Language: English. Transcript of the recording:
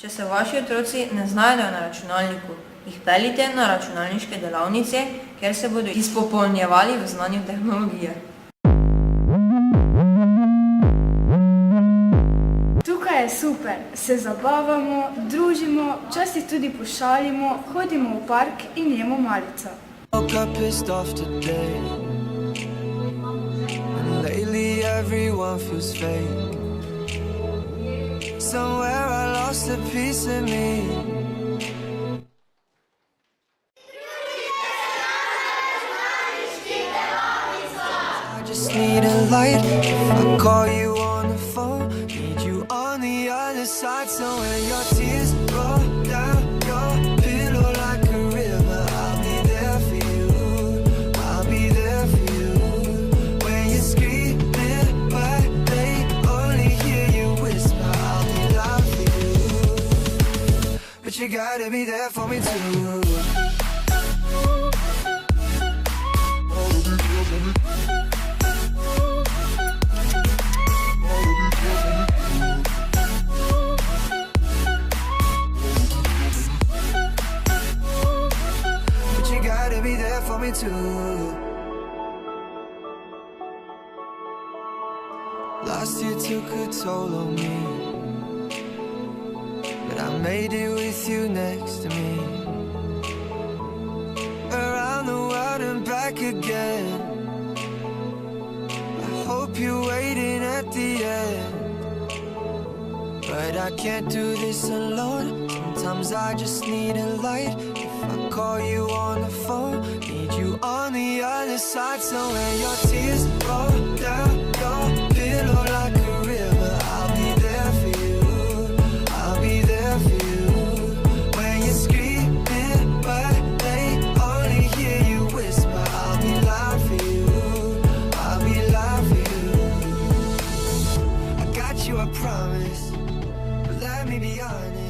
Če se vaši otroci ne znajdejo na računalniku, jih peljite na računalniške delavnice, kjer se bodo izpopolnjevali v znanju tehnologije. Tukaj je super, se zabavamo, družimo, včasih tudi pošalimo, hodimo v park in jemo malico. Woke up pissed off today, and lately everyone feels fake. Somewhere I lost a piece of me. I just need a light. I call you on the phone, need you on the other side. So when your tears roll down your pillow like a river, I'll be there for you. I'll be there for you. When you're screaming but they only hear you whisper, I'll be loud for you. But you gotta be there for me too. Be there for me too. Last year took a toll on me, but I made it with you next to me. Around the world and back again. I hope you're waiting at the end, but I can't do this alone. Sometimes I just need a light. I call you on the phone, need you on the other side. So when your tears roll down your pillow like a river, I'll be there for you. I'll be there for you. When you're screaming but they only hear you whisper, I'll be loud for you. I'll be loud for you. I got you, I promise, but let me be honest.